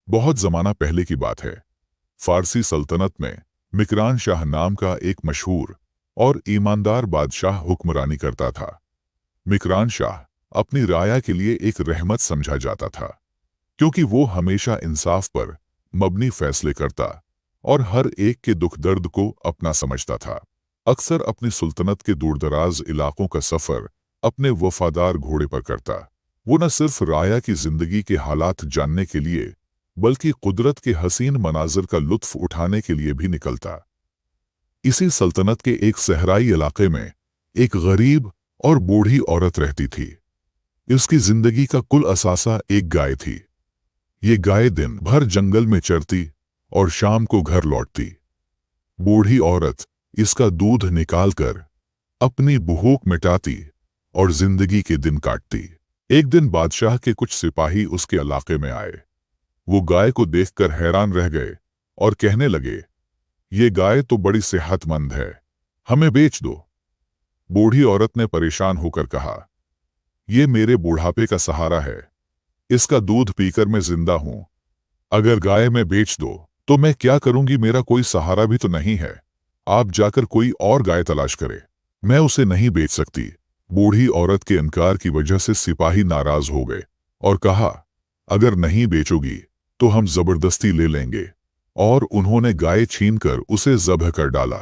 बहुत ज़माना पहले की बात है। फारसी सल्तनत में मिकरान शाह नाम का एक मशहूर और ईमानदार बादशाह हुक्मरानी करता था। मिकरान शाह अपनी राया के लिए एक रहमत समझा जाता था, क्योंकि वो हमेशा इंसाफ पर मबनी फैसले करता और हर एक के दुख दर्द को अपना समझता था। अक्सर अपनी सुल्तनत के दूरदराज इलाकों का सफ़र अपने वफादार घोड़े पर करता। वो न सिर्फ राया की जिंदगी के हालात जानने के लिए बल्कि कुदरत के हसीन मनाजिर का लुत्फ उठाने के लिए भी निकलता। इसी सल्तनत के एक सहराई इलाके में एक गरीब और बूढ़ी औरत रहती थी। उसकी जिंदगी का कुल असासा एक गाय थी। ये गाय दिन भर जंगल में चरती और शाम को घर लौटती। बूढ़ी औरत इसका दूध निकालकर अपनी भूख मिटाती और जिंदगी के दिन काटती। एक दिन बादशाह के कुछ सिपाही उसके इलाके में आए। वो गाय को देखकर हैरान रह गए और कहने लगे, ये गाय तो बड़ी सेहतमंद है, हमें बेच दो। बूढ़ी औरत ने परेशान होकर कहा, ये मेरे बुढ़ापे का सहारा है, इसका दूध पीकर मैं जिंदा हूं। अगर गाय में बेच दो तो मैं क्या करूंगी, मेरा कोई सहारा भी तो नहीं है। आप जाकर कोई और गाय तलाश करें, मैं उसे नहीं बेच सकती। बूढ़ी औरत के इनकार की वजह से सिपाही नाराज हो गए और कहा, अगर नहीं बेचोगी तो हम जबरदस्ती ले लेंगे। और उन्होंने गाय छीनकर उसे ज़ब्ह कर डाला।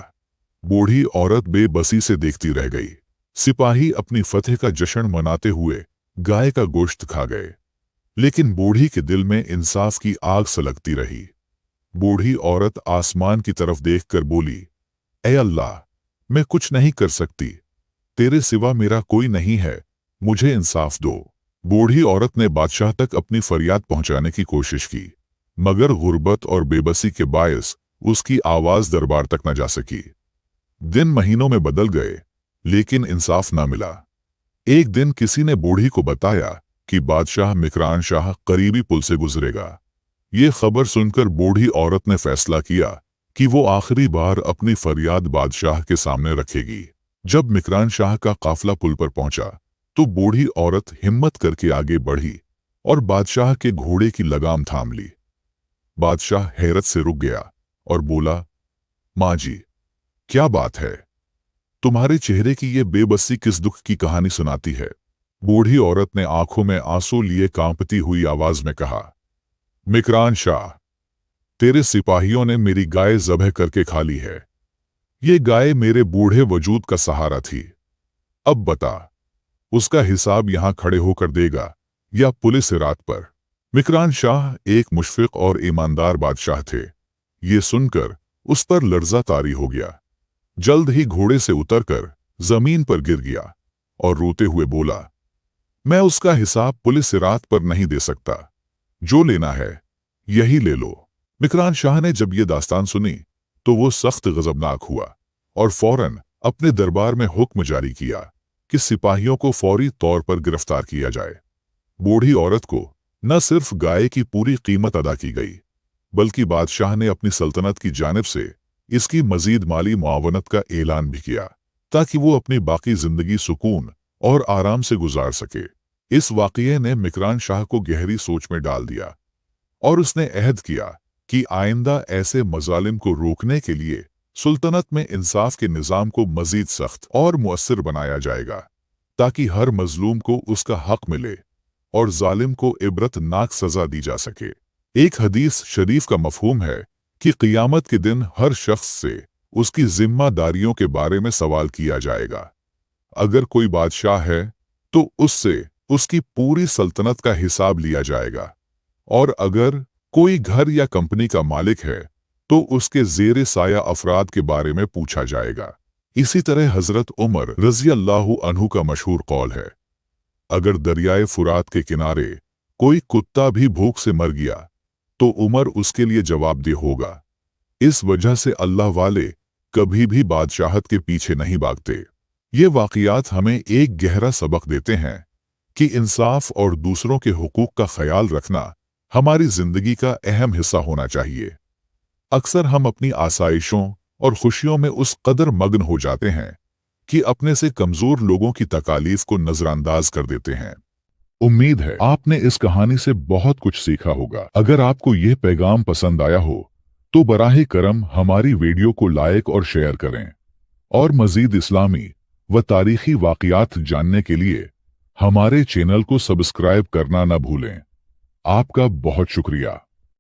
बूढ़ी औरत बेबसी से देखती रह गई। सिपाही अपनी फतह का जश्न मनाते हुए गाय का गोश्त खा गए, लेकिन बूढ़ी के दिल में इंसाफ की आग सलगती रही। बूढ़ी औरत आसमान की तरफ देखकर बोली, ऐ अल्लाह, मैं कुछ नहीं कर सकती, तेरे सिवा मेरा कोई नहीं है, मुझे इंसाफ दो। बूढ़ी औरत ने बादशाह तक अपनी फरियाद पहुंचाने की कोशिश की, मगर गुर्बत और बेबसी के बायस उसकी आवाज दरबार तक न जा सकी। दिन महीनों में बदल गए, लेकिन इंसाफ न मिला। एक दिन किसी ने बूढ़ी को बताया कि बादशाह मिकरान शाह करीबी पुल से गुजरेगा। ये खबर सुनकर बूढ़ी औरत ने फैसला किया कि वो आखिरी बार अपनी फरियाद बादशाह के सामने रखेगी। जब मिकरान शाह का काफिला पुल पर पहुंचा तो बूढ़ी औरत हिम्मत करके आगे बढ़ी और बादशाह के घोड़े की लगाम थाम ली। बादशाह हैरत से रुक गया और बोला, माँ जी, क्या बात है? तुम्हारे चेहरे की ये बेबसी किस दुख की कहानी सुनाती है? बूढ़ी औरत ने आंखों में आंसू लिए कांपती हुई आवाज में कहा, मिकरान शाह, तेरे सिपाहियों ने मेरी गाय ज़ब्ह करके खा ली है। ये गाय मेरे बूढ़े वजूद का सहारा थी। अब बता, उसका हिसाब यहां खड़े होकर देगा या पुलिस रात पर? मिकरान शाह एक मुशफिक और ईमानदार बादशाह थे। ये सुनकर उस पर लर्जा तारी हो गया। जल्द ही घोड़े से उतरकर जमीन पर गिर गया और रोते हुए बोला, मैं उसका हिसाब पुलिस रात पर नहीं दे सकता, जो लेना है यही ले लो। मिकरान शाह ने जब ये दास्तान सुनी तो वो सख्त गजबनाक हुआ और फौरन अपने दरबार में हुक्म जारी किया कि सिपाहियों को फौरी तौर पर गिरफ्तार किया जाए। बूढ़ी औरत को न सिर्फ गाय की पूरी कीमत अदा की गई, बल्कि बादशाह ने अपनी सल्तनत की जानिब से इसकी मजीद माली मुआवनत का ऐलान भी किया, ताकि वो अपनी बाकी जिंदगी सुकून और आराम से गुजार सके। इस वाक़ये ने मिकरान शाह को गहरी सोच में डाल दिया और उसने अहद किया कि आइंदा ऐसे मजालिम को रोकने के लिए सुल्तनत में इंसाफ के निज़ाम को मजीद सख्त और मुअस्सर बनाया जाएगा, ताकि हर मजलूम को उसका हक मिले और जालिम को इबरतनाक सजा दी जा सके। एक हदीस शरीफ का मफहूम है कि क़ियामत के दिन हर शख्स से उसकी जिम्मेदारियों के बारे में सवाल किया जाएगा। अगर कोई बादशाह है तो उससे उसकी पूरी सल्तनत का हिसाब लिया जाएगा, और अगर कोई घर या कंपनी का मालिक है तो उसके ज़ेरे साया अफराद के बारे में पूछा जाएगा। इसी तरह हजरत उमर रज़ी अल्लाहु अन्हु का मशहूर कौल है, अगर दरियाए फुरात के किनारे कोई कुत्ता भी भूख से मर गया तो उमर उसके लिए जवाबदेह होगा। इस वजह से अल्लाह वाले कभी भी बादशाहत के पीछे नहीं भागते। ये वाक़ियात हमें एक गहरा सबक देते हैं कि इंसाफ और दूसरों के हुकूक का ख्याल रखना हमारी जिंदगी का अहम हिस्सा होना चाहिए। अक्सर हम अपनी आसाइशों और खुशियों में उस कदर मग्न हो जाते हैं कि अपने से कमज़ोर लोगों की तकालीफ को नज़रअंदाज कर देते हैं। उम्मीद है आपने इस कहानी से बहुत कुछ सीखा होगा। अगर आपको यह पैगाम पसंद आया हो तो बराहे करम हमारी वीडियो को लाइक और शेयर करें, और मजीद इस्लामी व तारीखी वाक़ियात जानने के लिए हमारे चैनल को सब्सक्राइब करना न भूलें। आपका बहुत शुक्रिया।